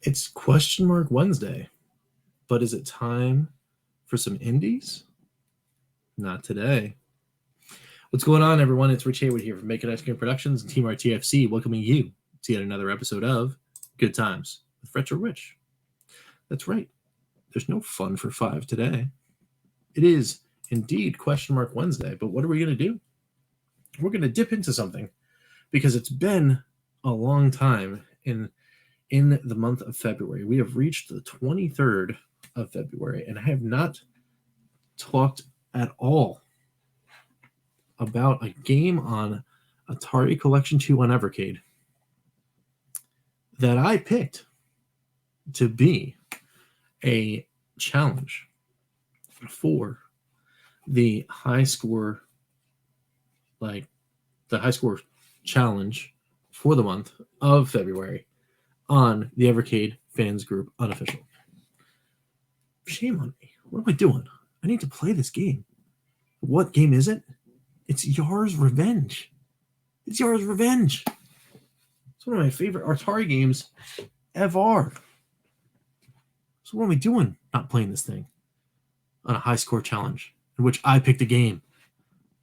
It's question mark Wednesday, but is it time for some indies? Not today. What's going on, everyone? It's Rich Haywood here from Make It Ice Cream Productions and Team RTFC, welcoming you to yet another episode of Good Times with Retro Rich. That's right. There's no fun for 5 today. It is indeed question mark Wednesday, but what are we going to do? We're going to dip into something because it's been a long time in the month of February. We have reached the 23rd of February, and I have not talked at all about a game on Atari Collection 2 on Evercade that I picked to be a challenge for the high score, the high score challenge for the month of February on the Evercade Fans Group Unofficial. Shame on me. What am I doing? I need to play this game. What game is it? It's Yars Revenge. It's Yars Revenge. It's one of my favorite Atari games ever. So what am I doing not playing this thing on a high score challenge in which I picked a game?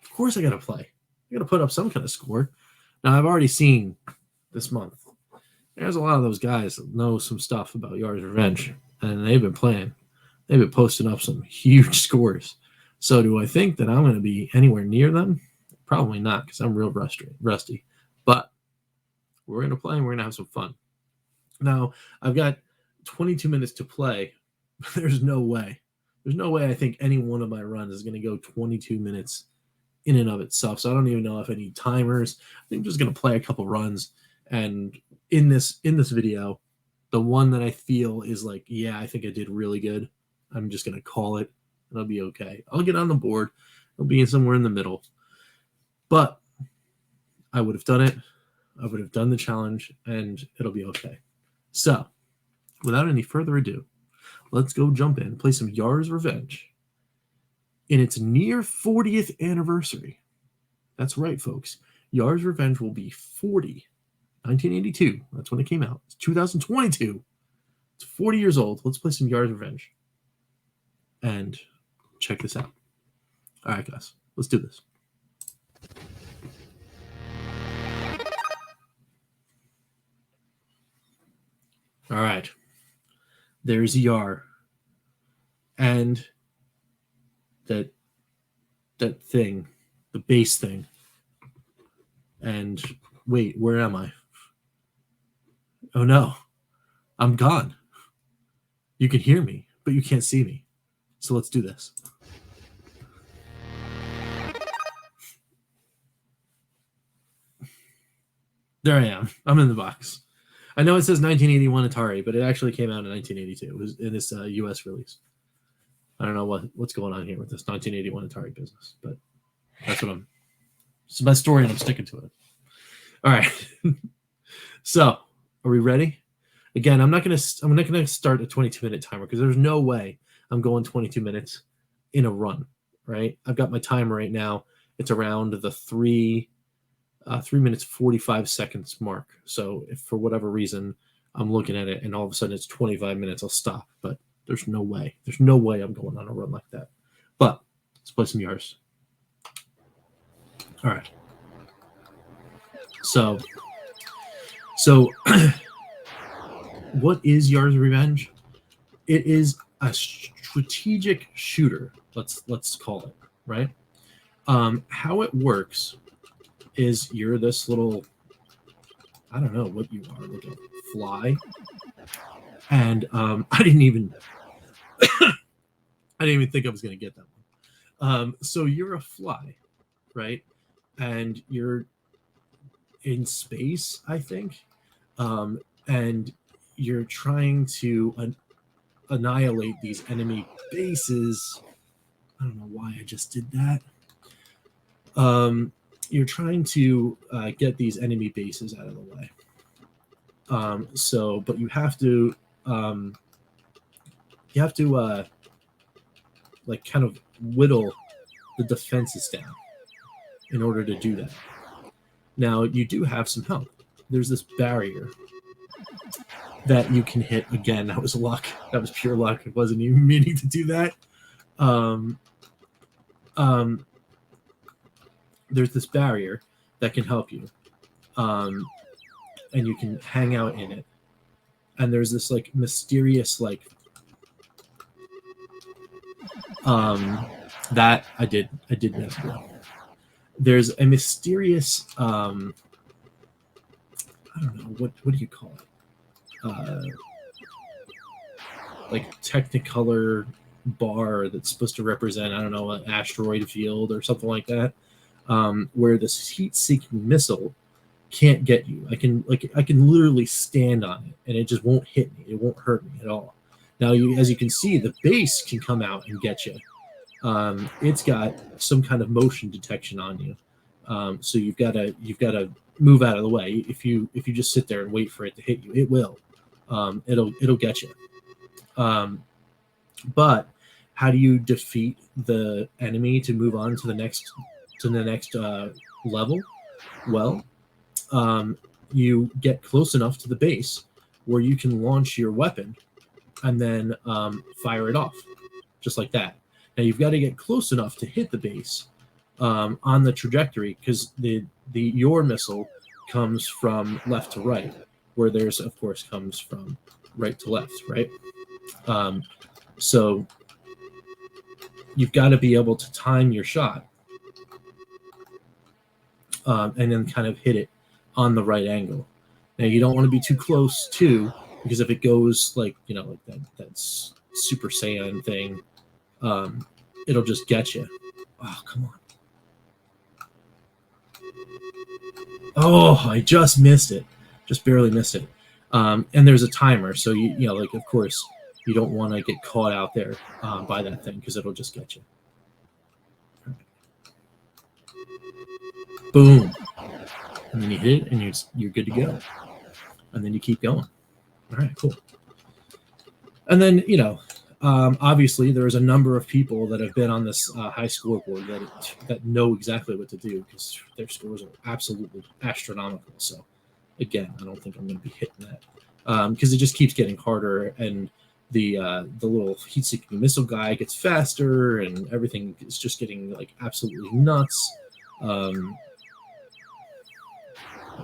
Of course I got to play. I got to put up some kind of score. Now, I've already seen this month. There's a lot of those guys that know some stuff about Yars Revenge, and they've been playing. They've been posting up some huge scores. So do I think that I'm going to be anywhere near them? Probably not, because I'm real rusty. But we're going to play, and we're going to have some fun. Now, I've got 22 minutes to play. There's no way. There's no way I think any one of my runs is going to go 22 minutes in and of itself. So I don't even know if I need timers. I think I'm just going to play a couple runs. And in this video, the one that I feel is like, yeah, I think I did really good, I'm just going to call it, and I'll be okay. I'll get on the board. I'll be somewhere in the middle. But I would have done it. I would have done the challenge, and it'll be okay. So, without any further ado, let's go jump in and play some Yars Revenge in its near 40th anniversary. That's right, folks. Yars Revenge will be 40. 1982. That's when it came out. It's 2022. It's 40 years old. Let's play some Yars Revenge. And check this out. All right, guys. Let's do this. All right. There's Yar. And that thing. The bass thing. And wait, where am I? Oh no. I'm gone. You can hear me, but you can't see me. So let's do this. There I am. I'm in the box. I know it says 1981 Atari, but it actually came out in 1982. It was in this US release. I don't know what's going on here with this 1981 Atari business, but that's what it's my story and I'm sticking to it. All right. So, are we ready? Again, I'm not gonna start a 22-minute timer because there's no way I'm going 22 minutes in a run, right? I've got my timer right now. It's around the 3 minutes 45 seconds mark. So if for whatever reason I'm looking at it and all of a sudden it's 25 minutes, I'll stop. But there's no way. There's no way I'm going on a run like that. But let's play some Yars. All right. So what is Yars Revenge? It is a strategic shooter, let's call it, right? How it works is you're this little, I don't know what you are, like a fly. And I didn't even think I was going to get that one. So you're a fly, right? And you're in space, I think. And you're trying to annihilate these enemy bases. I don't know why I just did that. You're trying to get these enemy bases out of the way. But you have to like kind of whittle the defenses down in order to do that. Now, you do have some help. There's this barrier that you can hit. Again, that was luck. That was pure luck. It wasn't even meaning to do that. There's this barrier that can help you, and you can hang out in it. And there's this like mysterious like that I did miss. There's a mysterious I don't know what do you call it, like Technicolor bar that's supposed to represent, I don't know, an asteroid field or something like that, where this heat-seeking missile can't get you. I can literally stand on it and it just won't hit me. It won't hurt me at all. Now, as you can see, the base can come out and get you. It's got some kind of motion detection on you, so you've got to move out of the way. If you just sit there and wait for it to hit you, it will. It'll get you. But how do you defeat the enemy to move on to the next level? Well, you get close enough to the base where you can launch your weapon and then fire it off, just like that. Now you've got to get close enough to hit the base on the trajectory, because your missile comes from left to right, where theirs, of course, comes from right to left, right? So you've got to be able to time your shot and then kind of hit it on the right angle. Now you don't want to be too close too, because if it goes like, you know, like that Super Saiyan thing, it'll just get you. Oh, come on. Oh, I just missed it. Just barely missed it. And there's a timer, so you know, like, of course, you don't want to get caught out there by that thing, because it'll just get you. Boom. And then you hit it, and you're good to go. And then you keep going. All right, cool. And then, you know, obviously there's a number of people that have been on this high scoreboard that know exactly what to do, because their scores are absolutely astronomical. So, again, I don't think I'm going to be hitting that, because it just keeps getting harder, and the little heat-seeking missile guy gets faster, and everything is just getting like absolutely nuts. All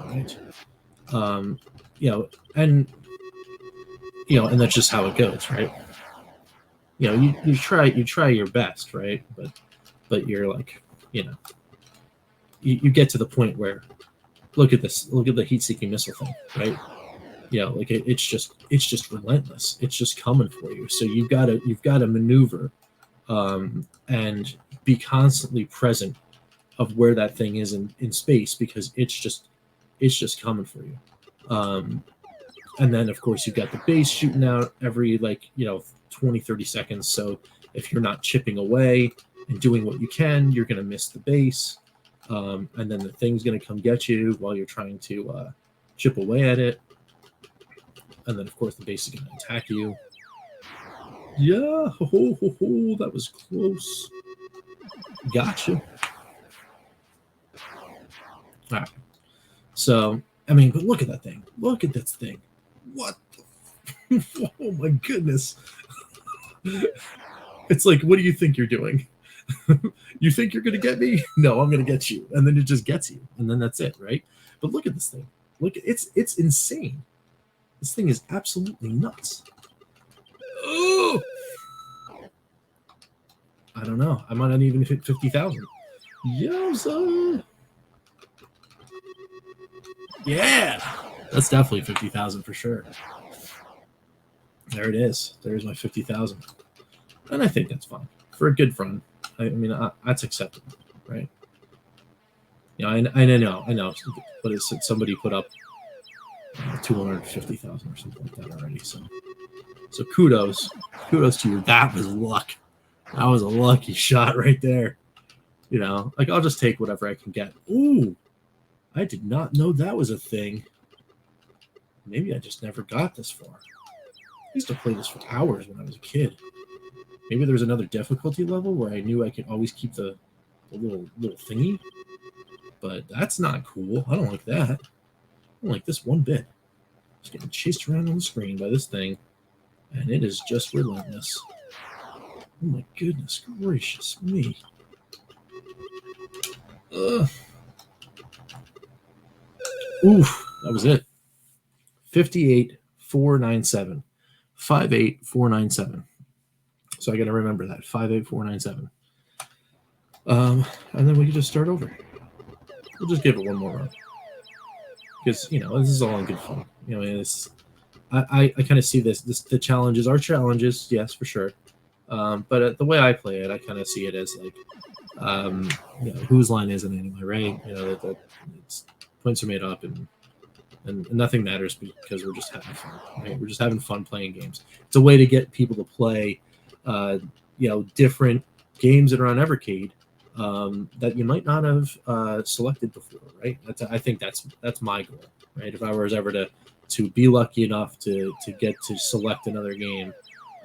right. You know, and that's just how it goes, right? You know, you try your best, right? But you're like, you know, you get to the point where, look at this, look at the heat-seeking missile thing, right? You know, like it's just relentless. It's just coming for you. So you've got to maneuver and be constantly present of where that thing is in space, because it's just coming for you. And then, of course, you've got the base shooting out every, like, you know, 20, 30 seconds. So if you're not chipping away and doing what you can, you're going to miss the base. And then the thing's going to come get you while you're trying to chip away at it. And then, of course, the base is going to attack you. Yeah, that was close. Gotcha. All right. So, I mean, but look at that thing. Look at this thing. What? Oh, my goodness. It's like, what do you think you're doing? You think you're going to get me? No, I'm going to get you. And then it just gets you. And then that's it, right? But look at this thing. Look, it's insane. This thing is absolutely nuts. Oh! I don't know. I might not even hit 50,000. Yowza! Yeah! That's definitely 50,000 for sure. There it is. There's my 50,000. And I think that's fine. For a good run. I mean, that's acceptable, right? You know, I know. But it's somebody put up 250,000 or something like that already. So kudos to you. That was luck. That was a lucky shot right there. You know, like, I'll just take whatever I can get. Ooh, I did not know that was a thing. Maybe I just never got this far. I used to play this for hours when I was a kid. Maybe there's another difficulty level where I knew I could always keep the little thingy. But that's not cool. I don't like that. I don't like this one bit. Just getting chased around on the screen by this thing, and it is just relentless. Oh my goodness gracious me. Ugh. Oof, that was it. 58497. 58497. So I got to remember that. 58497. And then we can just start over. We'll just give it one more run. Because, you know, this is all in good fun. You know, it's, I kind of see this, the challenges are challenges, yes, for sure. But the way I play it, I kind of see it as like, you know, whose line is it anyway, right? You know, that it's, points are made up and nothing matters because we're just having fun, right? We're just having fun playing games. It's a way to get people to play, you know, different games that are on Evercade that you might not have selected before, right? I think that's my goal, right? If I was ever to be lucky enough to get to select another game,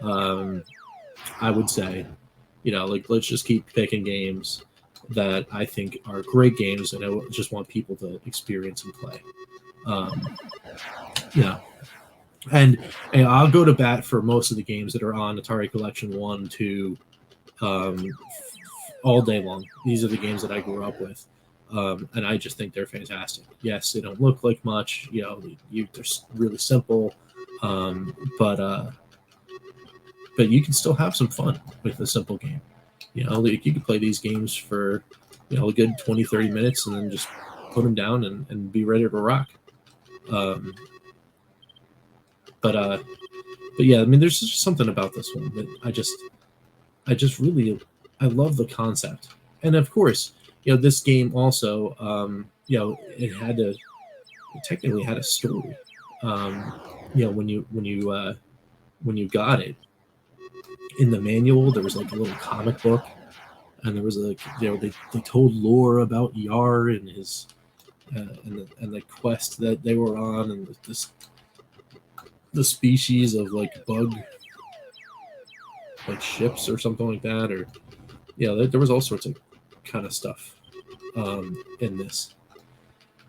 I would say, you know, like, let's just keep picking games that I think are great games and I just want people to experience and play. Yeah, and I'll go to bat for most of the games that are on Atari Collection 1, 2, all day long. These are the games that I grew up with, and I just think they're fantastic. Yes, they don't look like much, you know, they're really simple, but you can still have some fun with a simple game. You know, like, you can play these games for, you know, a good 20-30 minutes and then just put them down and be ready to rock. But yeah, I mean, there's just something about this one that I just really, I love the concept. And of course, you know, this game also, you know, it technically had a story. You know, when you got it in the manual, there was like a little comic book, and there was like, you know, they told lore about Yar and his and the quest that they were on, and the species of like bug, like ships or something like that, or yeah, there was all sorts of kind of stuff in this,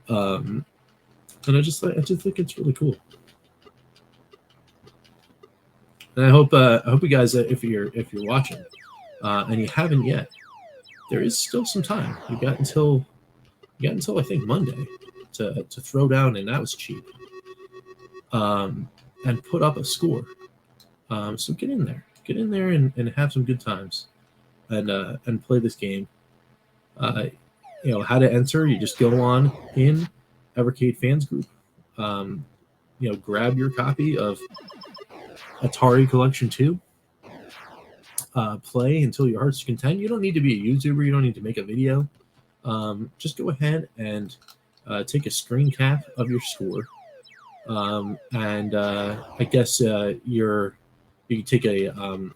and I just think it's really cool. And I hope you guys, if you're watching and you haven't yet, there is still some time. You got until I think Monday to throw down, and that was cheap. And put up a score. So get in there and have some good times, and play this game. You know how to enter. You just go on in Evercade fans group. You know, grab your copy of Atari Collection 2. Play until your heart's content. You don't need to be a YouTuber. You don't need to make a video. Just go ahead and take a screen cap of your score. And I guess you can take a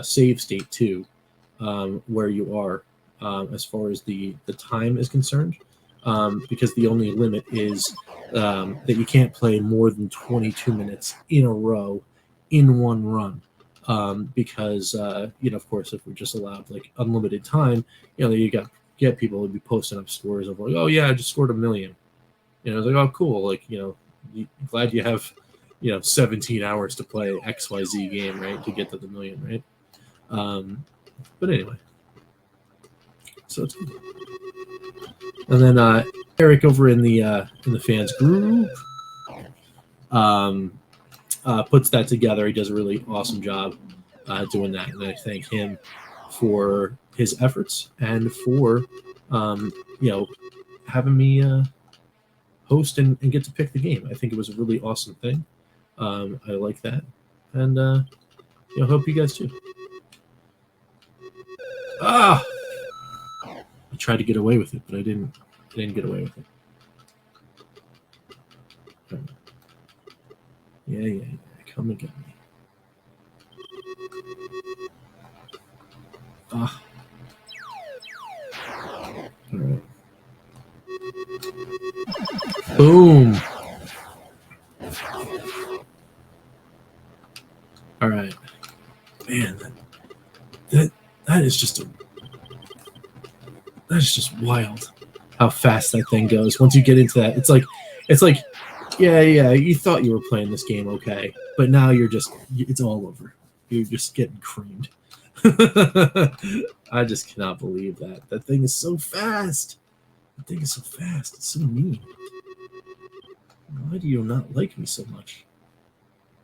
save state too, where you are as far as the time is concerned, because the only limit is that you can't play more than 22 minutes in a row in one run, because you know, of course, if we're just allowed like unlimited time, you know, you get people who be posting up scores of like, oh yeah, I just scored 1 million. You know, it's like, oh cool, like, you know, glad you have, you know, 17 hours to play XYZ game, right, to get to the 1 million, right? But anyway, so it's cool. And then Eric over in the fans group puts that together. He does a really awesome job doing that, and I thank him for his efforts and for you know, having me host and get to pick the game. I think it was a really awesome thing. I like that, and you know, hope you guys too. I tried to get away with it, but I didn't get away with it. Yeah, come and get me. All right. Boom. All right, man. That is just wild how fast that thing goes. Once you get into that, it's like Yeah, you thought you were playing this game okay, but now it's all over. You're just getting creamed. I just cannot believe that. That thing is so fast. That thing is so fast. It's so mean. Why do you not like me so much?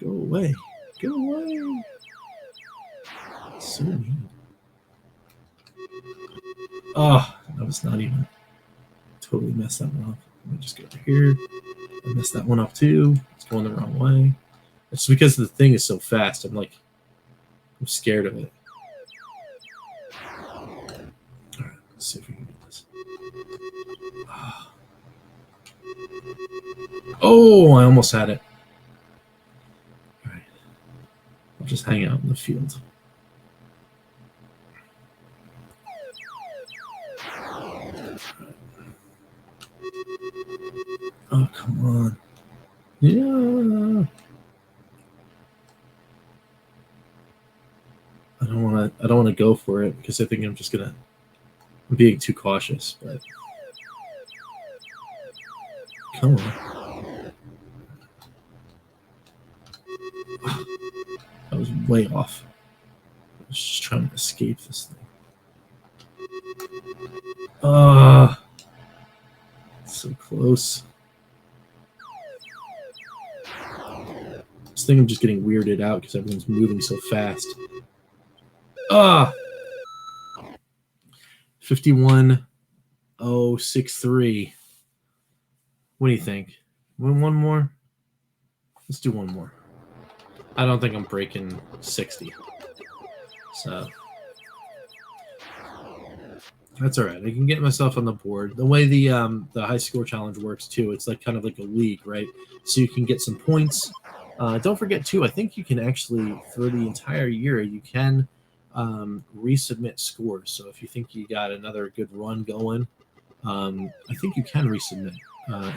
Go away. Go away. It's so mean. Oh, that was not even. Totally messed that one up. Let me just go over here. I messed that one up too. It's going the wrong way. It's because the thing is so fast. I'm scared of it. Alright, let's see if we can do this. Oh, I almost had it. Alright. I'll just hang out in the field. Oh, come on. Yeah. I don't want to go for it because I think I'm being too cautious, but come on. I was way off. I was just trying to escape this thing. So close. This thing I'm just getting weirded out because everyone's moving so fast. 51,063. What do you think? One more? Let's do one more. I don't think I'm breaking 60. So that's all right. I can get myself on the board. The way the high score challenge works too, it's like kind of like a league, right? So you can get some points. Don't forget too, I think you can actually, for the entire year, you can resubmit scores. So if you think you got another good run going, I think you can resubmit.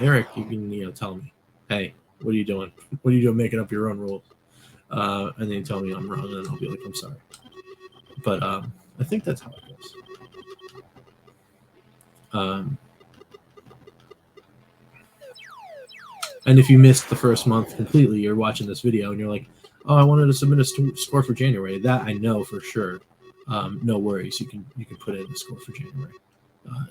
Eric, you can tell me, hey, what are you doing? What are you doing making up your own rules? And then you tell me I'm wrong, and I'll be like, I'm sorry. But I think that's how it goes. And if you missed the first month completely, you're watching this video and you're like, oh, I wanted to submit a score for January. That I know for sure. No worries. You can put in the score for January,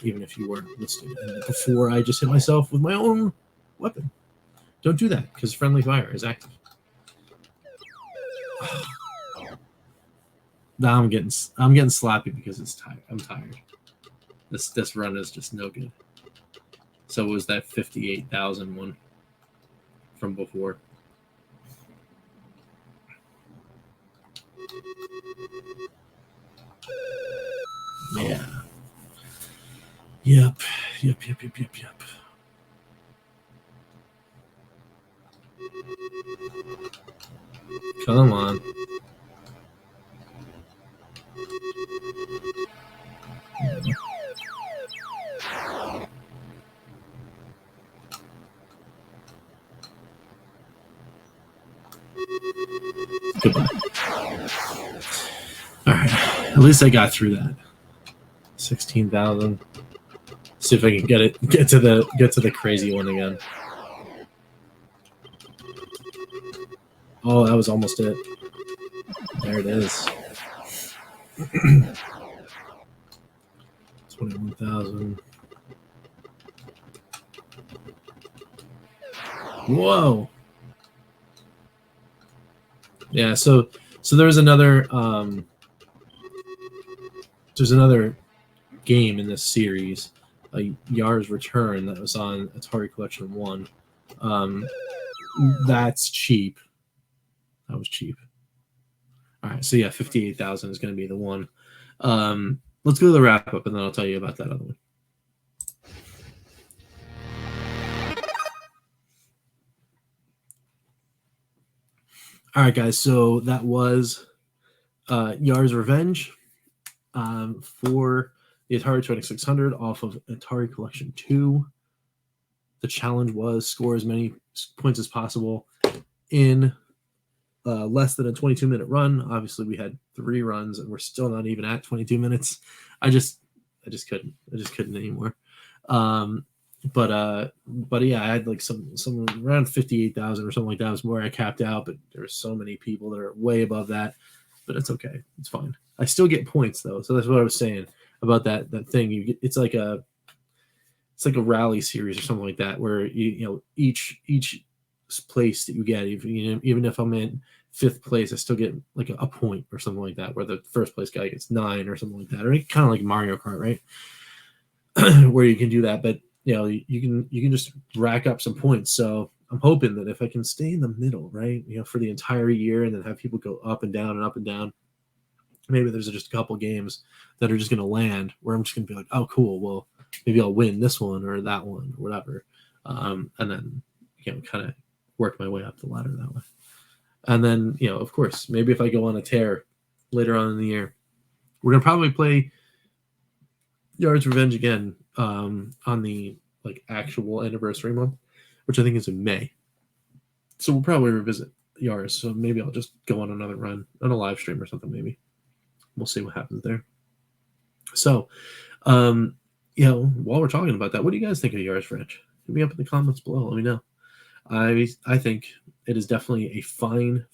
even if you weren't listed. And before I just hit myself with my own weapon. Don't do that because friendly fire is active. Now I'm getting slappy because it's tired. I'm tired. This run is just no good. So it was that 58,000 one from before. Yeah. Yep. Come on. Goodbye. All right. At least I got through that. 16,000. See if I can get to the crazy one again. Oh, that was almost it. There it is. 21,000. Whoa. Yeah, so there's another game in this series, Yars Return, that was on Atari Collection 1. That's cheap. That was cheap. All right, so yeah, 58,000 is going to be the one. Let's go to the wrap up, and then I'll tell you about that other one. All right, guys. So that was Yars Revenge for the Atari 2600 off of Atari Collection 2. The challenge was score as many points as possible in less than a 22-minute run. Obviously, we had 3 runs, and we're still not even at 22 minutes. I just couldn't. I just couldn't anymore. but yeah, I had like some around 58,000 or something like that was where I capped out. But there's so many people that are way above that. But it's okay, it's fine. I still get points though, so that's what I was saying about that thing. You get, it's like a rally series or something like that, where you know each place that you get, even if I'm in 5th place, I still get like a point or something like that, where the first place guy gets 9 or something like that, or kind of like Mario Kart, right? Where you can do that, but you know you can just rack up some points. So I'm hoping that if I can stay in the middle, right, you know, for the entire year, and then have people go up and down and up and down, maybe there's just a couple games that are just going to land where I'm just going to be like, oh, cool, well, maybe I'll win this one or that one or whatever, and then kind of work my way up the ladder that way. And then of course, maybe if I go on a tear later on in the year, we're going to probably play Yars Revenge again on the actual anniversary month, which I think is in May. So we'll probably revisit Yars. So maybe I'll just go on another run on a live stream or something. Maybe we'll see what happens there. So, while we're talking about that, what do you guys think of Yars Revenge? Hit me up in the comments below. Let me know. I think it is definitely a fine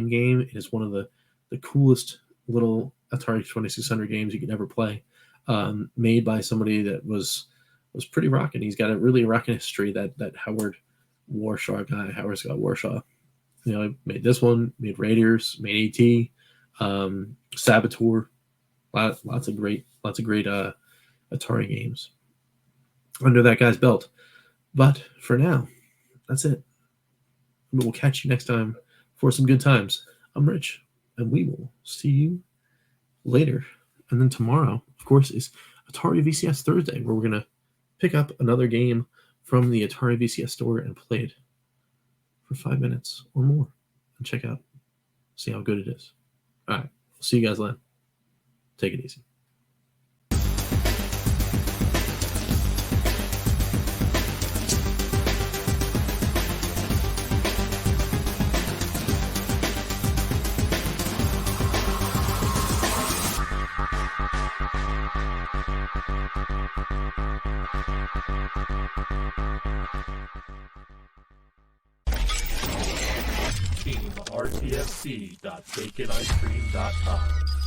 game. It is one of the coolest little Atari 2600 games you could ever play. Made by somebody that was pretty rocking. He's got a really rocking history. That Howard Warshaw guy, Howard Scott Warshaw. Made this one, made Raiders, made AT, Saboteur. Lots of great Atari games under that guy's belt. But for now, that's it. We'll catch you next time for some good times. I'm Rich, and we will see you later. And then tomorrow, of course, is Atari VCS Thursday, where we're going to pick up another game from the Atari VCS store and play it for 5 minutes or more and check out, see how good it is. All right. See you guys later. Take it easy. RTFC.baconicecream.com